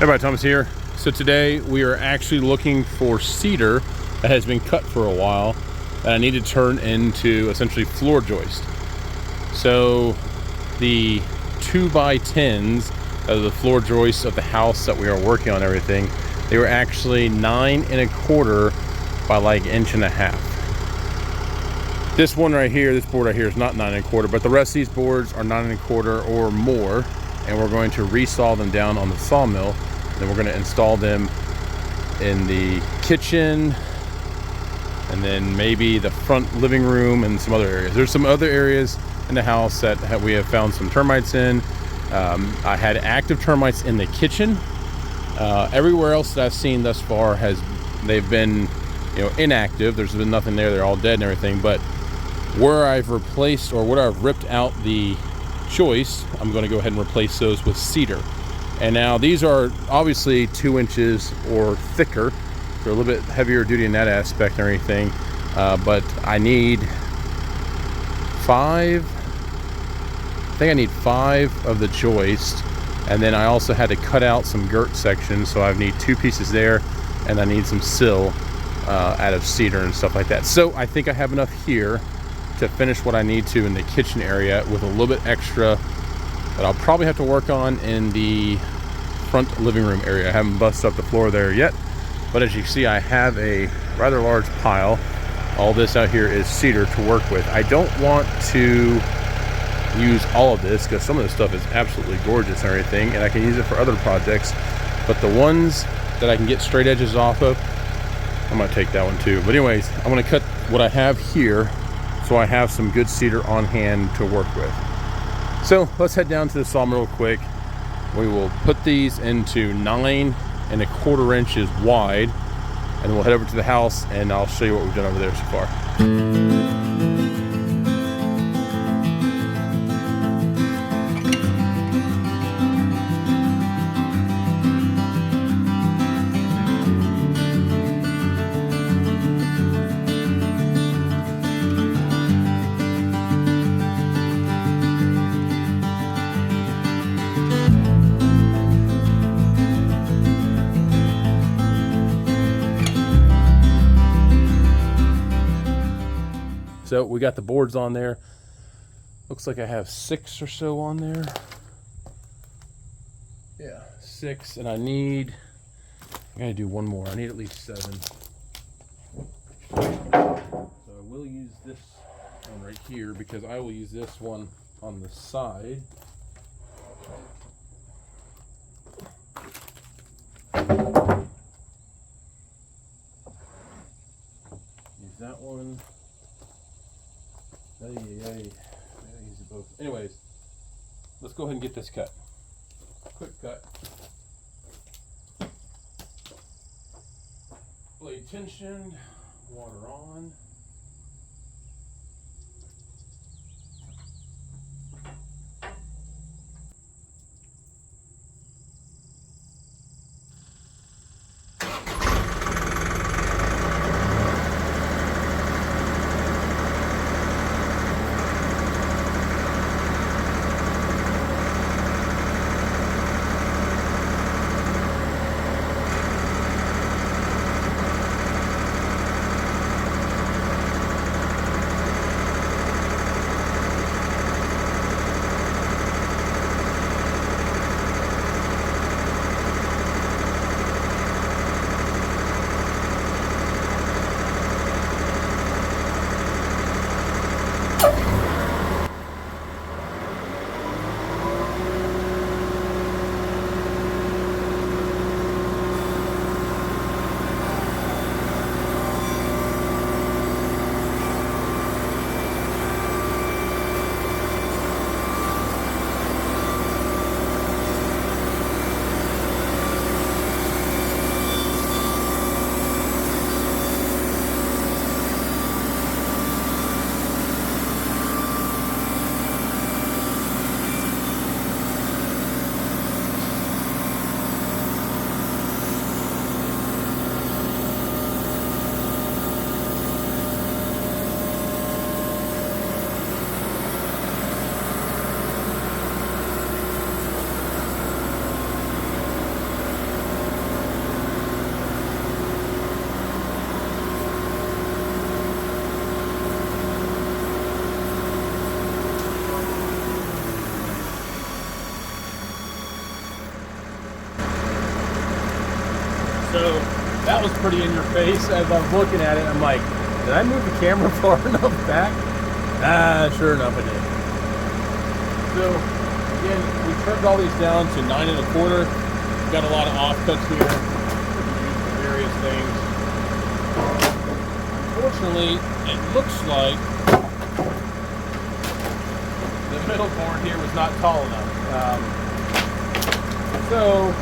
Everybody, Thomas here. So today we are actually looking for cedar that has been cut for a while that I need to turn into essentially floor joist. So the 2x10s of the floor joists of the house that we are working on, everything, they were actually 9 1/4 by like 1.5 inches. This one right here, this board right here is not 9 1/4, but the rest of these boards are 9 1/4 or more, and we're going to resaw them down on the sawmill. Then we're going to install them in the kitchen and then maybe the front living room and some other areas. There's some other areas in the house that we have found some termites in. I had active termites in the kitchen. Everywhere else that I've seen thus far they've been, inactive. There's been nothing there. They're all dead and everything. But where I've replaced or where I've ripped out the joists, I'm going to go ahead and replace those with cedar. And now these are obviously 2 inches or thicker. They're a little bit heavier duty in that aspect and everything. But I need 5. I think I need 5 of the joist. And then I also had to cut out some girt sections. So I need 2 pieces there. And I need some sill out of cedar and stuff like that. So I think I have enough here to finish what I need to in the kitchen area with a little bit extra that I'll probably have to work on in the front living room area. I haven't busted up the floor there yet, but as you see, I have a rather large pile. All this out here is cedar to work with. I don't want to use all of this because some of this stuff is absolutely gorgeous and everything, and I can use it for other projects, but the ones that I can get straight edges off of, I'm going to take that one too. But anyways, I'm going to cut what I have here so I have some good cedar on hand to work with. So let's head down to the sawmill real quick. We will put these into 9 1/4 inches wide, and we'll head over to the house and I'll show you what we've done over there so far. So we got the boards on there. Looks like I have 6 or so on there. Yeah, 6, and I gotta do one more. I need at least 7. So I will use this one right here because I will use this one on the side. Use that one. I use it both. Anyways, let's go ahead and get this cut. Quick cut. Blade tensioned, water on. So that was pretty in your face. As I was looking at it, I'm like, did I move the camera far enough back? Sure enough I did. So again, we trimmed all these down to 9 1/4. We've got a lot of offcuts here we can use for various things. Unfortunately, it looks like the middle board here was not tall enough. So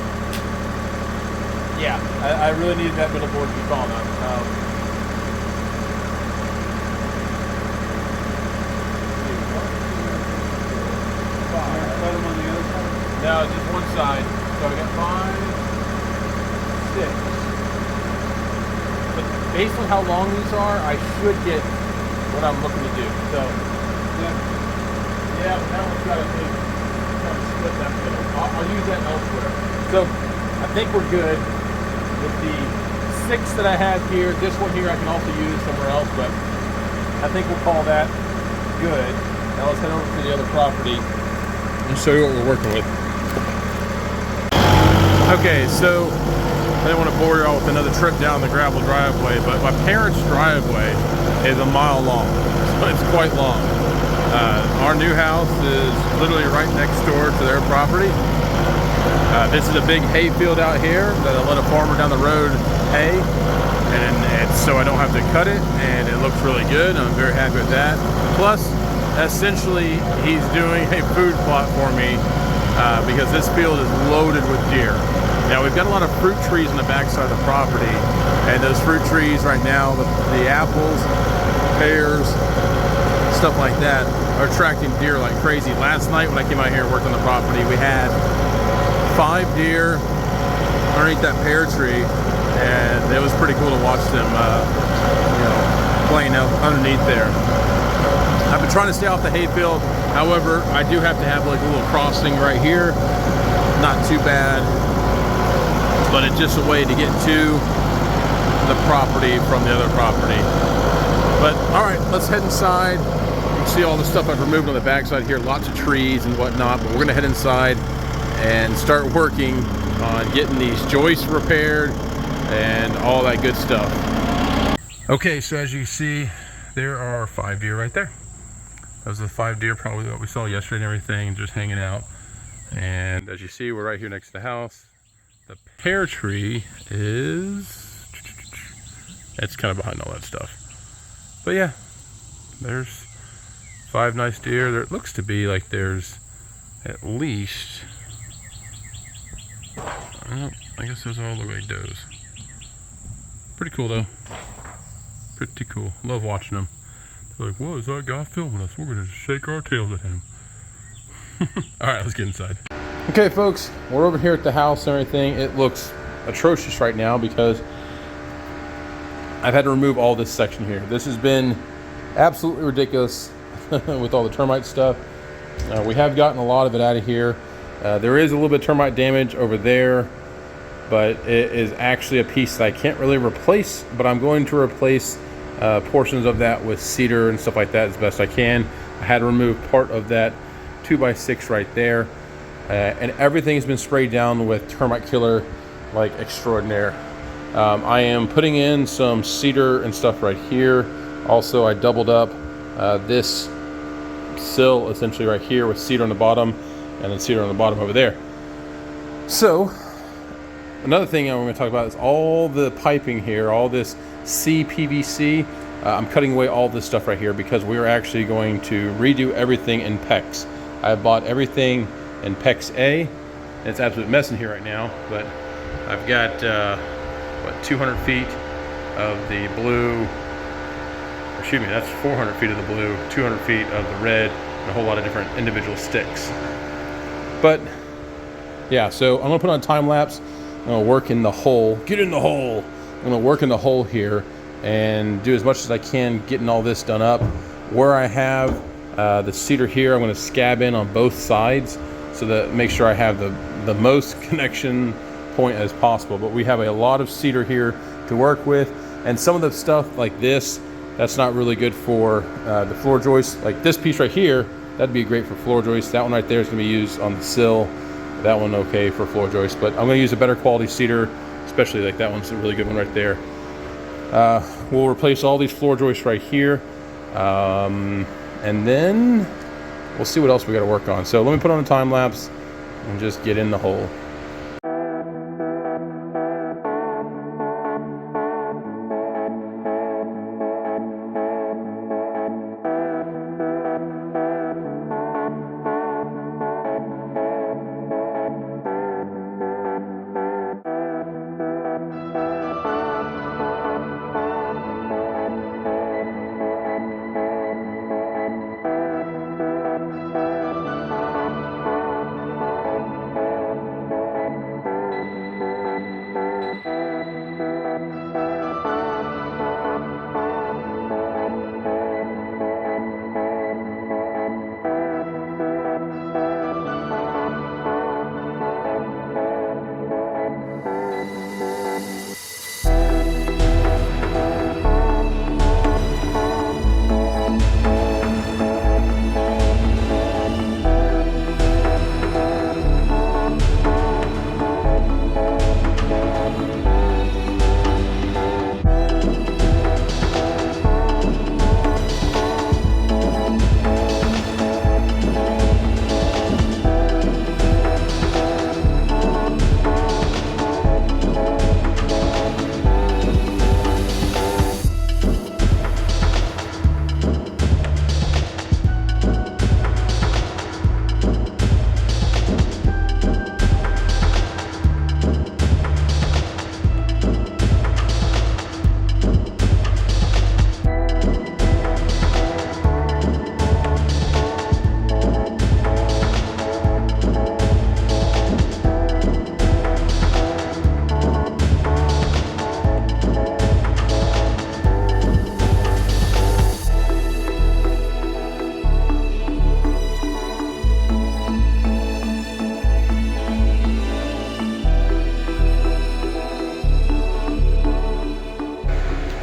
yeah, I really needed that middle board to be tall enough. No, just one side. So I got 5, 6. But based on how long these are, I should get what I'm looking to do. So yeah, but that one's got to split that middle. I'll use that elsewhere. So I think we're good with the 6 that I have here. This one here I can also use somewhere else, but I think we'll call that good. Now let's head over to the other property and show you what we're working with. Okay, so I didn't want to bore you all with another trip down the gravel driveway, but my parents' driveway is a mile long, so it's quite long. Our new house is literally right next door to their property. This is a big hay field out here that I let a farmer down the road hay, and it's so I don't have to cut it, and it looks really good. I'm very happy with that. Plus, essentially, he's doing a food plot for me because this field is loaded with deer. Now, we've got a lot of fruit trees on the backside of the property, and those fruit trees right now, the apples, pears, stuff like that, are attracting deer like crazy. Last night when I came out here and worked on the property, we had 5 deer underneath that pear tree, and it was pretty cool to watch them playing out underneath there. I've been trying to stay off the hayfield. However, I do have to have like a little crossing right here. Not too bad, but it's just a way to get to the property from the other property. But all right, let's head inside. You can see all the stuff I've removed on the backside here, lots of trees and whatnot, but we're gonna head inside and start working on getting these joists repaired and all that good stuff. Okay, so as you see, there are 5 deer right there. Those are the 5 deer probably that we saw yesterday and everything, just hanging out. And as you see, we're right here next to the house. The pear tree is, it's kind of behind all that stuff. But yeah, there's 5 nice deer. There, it looks to be like there's at least, I guess those all look like does. Pretty cool though. Pretty cool. Love watching them. They're like, whoa, is that guy filming us? We're gonna shake our tails at him. Alright, let's get inside. Okay folks, we're over here at the house and everything. It looks atrocious right now because I've had to remove all this section here. This has been absolutely ridiculous with all the termite stuff. We have gotten a lot of it out of here. There is a little bit of termite damage over there, but it is actually a piece that I can't really replace, but I'm going to replace portions of that with cedar and stuff like that as best I can. I had to remove part of that 2x6 right there, and everything has been sprayed down with termite killer like extraordinaire. I am putting in some cedar and stuff right here. Also, I doubled up this sill essentially right here with cedar on the bottom and then cedar on the bottom over there. So another thing I'm going to talk about is all the piping here, all this CPVC. I'm cutting away all this stuff right here because we're actually going to redo everything in PEX. I bought everything in PEX A, and it's an absolute mess in here right now, but I've got what, 200 feet of the blue, excuse me, that's 400 feet of the blue, 200 feet of the red, and a whole lot of different individual sticks. But yeah, so I'm gonna put on a time lapse. I'm gonna work in the hole. Get in the hole. I'm gonna work in the hole here and do as much as I can getting all this done up. Where I have the cedar here, I'm gonna scab in on both sides so that make sure I have the most connection point as possible. But we have a lot of cedar here to work with, and some of the stuff like this, that's not really good for the floor joist. Like this piece right here, that'd be great for floor joist. That one right there is gonna be used on the sill That one okay for floor joist, but I'm going to use a better quality cedar, especially like that one's a really good one right there. We'll replace all these floor joists right here, and then we'll see what else we got to work on. So let me put on a time lapse and just get in the hole.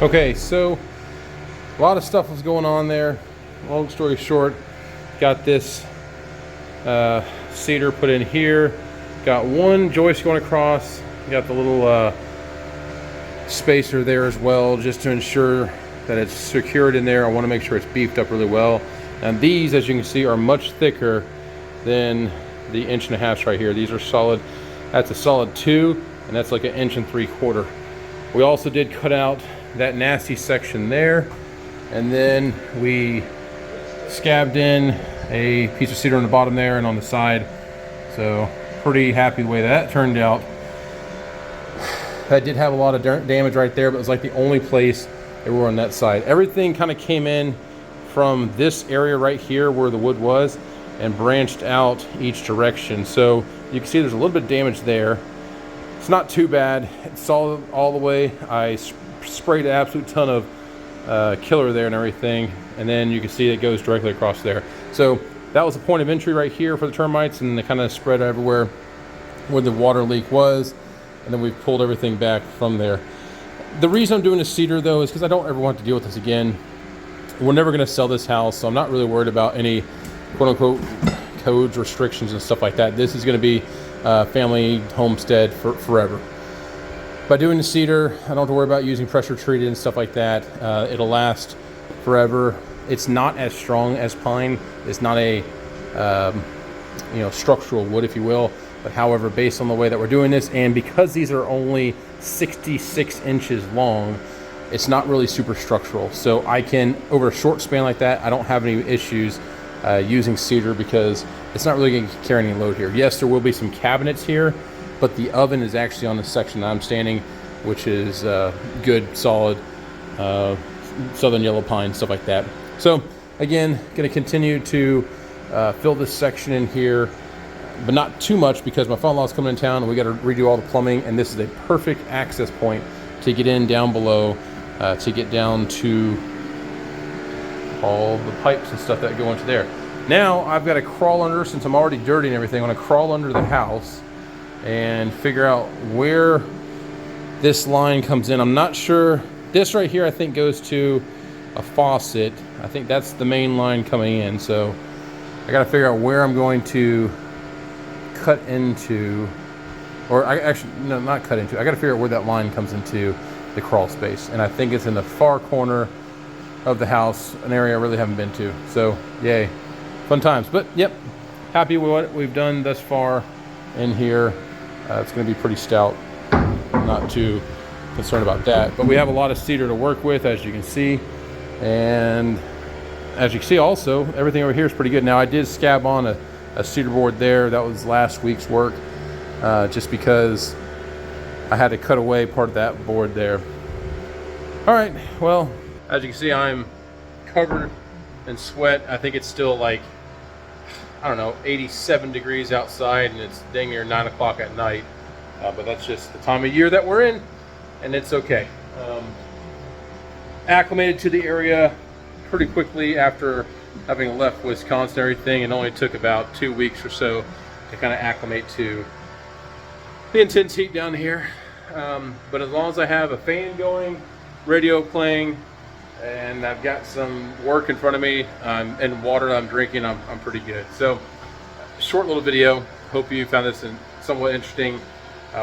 Okay, so a lot of stuff was going on there. Long story short, got this cedar put in here. Got one joist going across. Got the little spacer there as well, just to ensure that it's secured in there. I want to make sure it's beefed up really well. And these, as you can see, are much thicker than the 1.5 inches right here. These are solid. That's a solid 2, and that's like 1 3/4 inches. We also did cut out that nasty section there, and then we scabbed in a piece of cedar on the bottom there and on the side. So pretty happy the way that turned out. That did have a lot of damage right there, but it was like the only place they were on that side. Everything kind of came in from this area right here where the wood was and branched out each direction. So you can see there's a little bit of damage there. It's not too bad. It's solid all the way. I sprayed an absolute ton of killer there and everything, and then you can see it goes directly across there. So that was the point of entry right here for the termites, and they kind of spread everywhere where the water leak was, and then we've pulled everything back from there. The reason I'm doing the cedar though is because I don't ever want to deal with this again. We're never going to sell this house, so I'm not really worried about any quote-unquote codes, restrictions, and stuff like that. This is going to be family homestead for forever. By doing the cedar, I don't have to worry about using pressure treated and stuff like that. It'll last forever. It's not as strong as pine. It's not a structural wood, if you will. But however, based on the way that we're doing this, and because these are only 66 inches long, it's not really super structural. So I can, over a short span like that, I don't have any issues using cedar because it's not really going to carry any load here. Yes, there will be some cabinets here, but the oven is actually on the section that I'm standing, which is good, solid southern yellow pine, stuff like that. So again, going to continue to fill this section in here, but not too much because my father-in-law is coming in town and we got to redo all the plumbing, and this is a perfect access point to get in down below, to get down to all the pipes and stuff that go into there. Now I've got to crawl under, since I'm already dirty and everything, I'm going to crawl under the house and figure out where this line comes in. I'm not sure. This right here I think goes to a faucet. I think that's the main line coming in. So I got to figure out where I'm going to cut into, or I actually, no, not cut into. I got to figure out where that line comes into the crawl space. And I think it's in the far corner of the house, an area I really haven't been to. So yay, fun times. But yep, happy with what we've done thus far in here. It's going to be pretty stout. I'm not too concerned about that. But we have a lot of cedar to work with, as you can see. And as you can see also, everything over here is pretty good. Now I did scab on a cedar board there. That was last week's work, just because I had to cut away part of that board there. All right, well, as you can see, I'm covered in sweat. I think it's still like, I don't know, 87 degrees outside, and it's dang near 9 o'clock at night. But that's just the time of year that we're in, and it's okay. Acclimated to the area pretty quickly after having left Wisconsin and everything. It only took about 2 weeks or so to kind of acclimate to the intense heat down here. But as long as I have a fan going, radio playing, and I've got some work in front of me, and water that I'm drinking, I'm pretty good. So, short little video. Hope you found this somewhat interesting.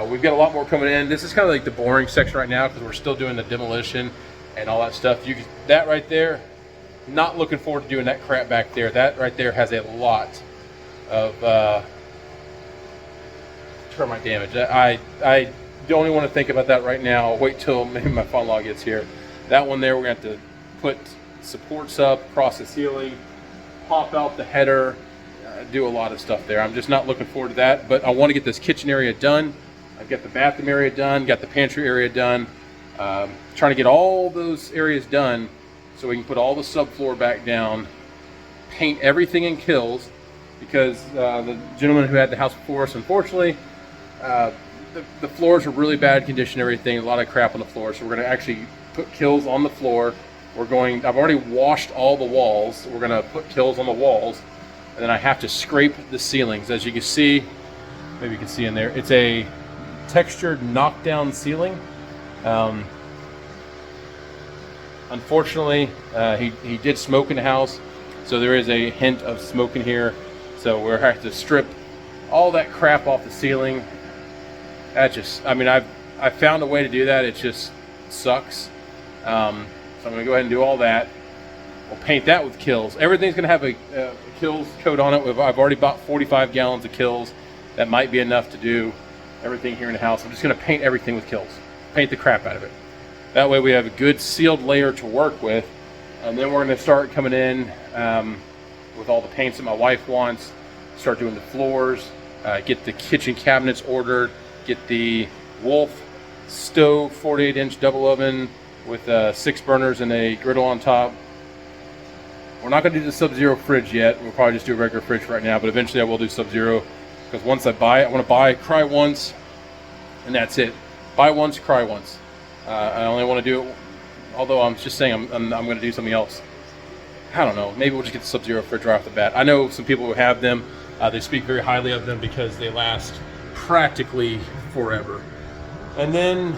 We've got a lot more coming in. This is kind of like the boring section right now because we're still doing the demolition and all that stuff. That right there, not looking forward to doing that crap back there. That right there has a lot of termite damage. I don't even want to think about that right now. Wait till maybe my father-in-law gets here. That one there, we're going to have to put supports up, cross the ceiling, pop out the header, do a lot of stuff there. I'm just not looking forward to that, but I want to get this kitchen area done. I've got the bathroom area done, got the pantry area done. Trying to get all those areas done so we can put all the subfloor back down, paint everything in Kills, because the gentleman who had the house before us, unfortunately, the floors are really bad condition, everything, a lot of crap on the floor. So we're going to actually put Kills on the floor. I've already washed all the walls. We're going to put Kills on the walls, and then I have to scrape the ceilings. As you can see, maybe you can see in there, it's a textured knockdown ceiling. Unfortunately, he did smoke in the house, so there is a hint of smoke in here. So we're going to have to strip all that crap off the ceiling. I found a way to do that. It just sucks. So I'm going to go ahead and do all that. We'll paint that with Kills. Everything's going to have a Kills coat on it. I've already bought 45 gallons of Kills. That might be enough to do everything here in the house. I'm just going to paint everything with Kills. Paint the crap out of it. That way we have a good sealed layer to work with. And then we're going to start coming in with all the paints that my wife wants. Start doing the floors. Get the kitchen cabinets ordered. Get the Wolf stove, 48-inch double oven with 6 burners and a griddle on top. We're not going to do the Sub-Zero fridge yet. We'll probably just do a regular fridge right now, but eventually I will do Sub-Zero, because once I buy it, I want to buy, cry once, and that's it. Buy once, cry once. I only want to do it, although I'm just saying I'm going to do something else. I don't know. Maybe we'll just get the Sub-Zero fridge right off the bat. I know some people who have them. They speak very highly of them because they last practically forever. And then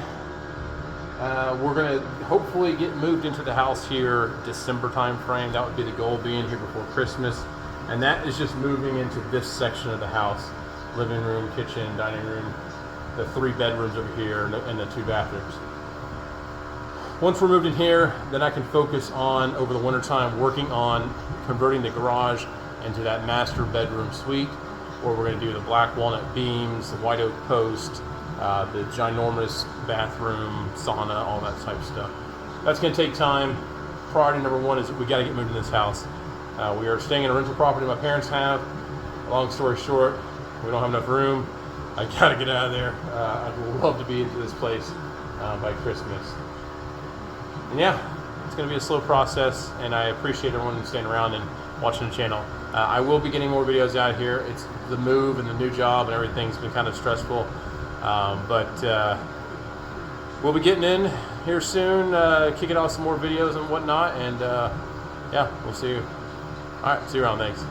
we're going to hopefully get moved into the house here December time frame. That would be the goal, being here before Christmas. And that is just moving into this section of the house. Living room, kitchen, dining room, the 3 bedrooms over here, and the 2 bathrooms. Once we're moved in here, then I can focus on, over the winter time, working on converting the garage into that master bedroom suite, where we're going to do the black walnut beams, the white oak post, the ginormous bathroom, sauna, all that type of stuff. That's going to take time. Priority number 1 is we got to get moved in this house. We are staying in a rental property my parents have. Long story short, we don't have enough room. I got to get out of there. I would love to be into this place by Christmas. And yeah, it's going to be a slow process, and I appreciate everyone staying around and watching the channel. I will be getting more videos out here. It's the move and the new job and everything's been kind of stressful. But we'll be getting in here soon, kicking off some more videos and whatnot. And yeah, we'll see you. All right, see you around. Thanks.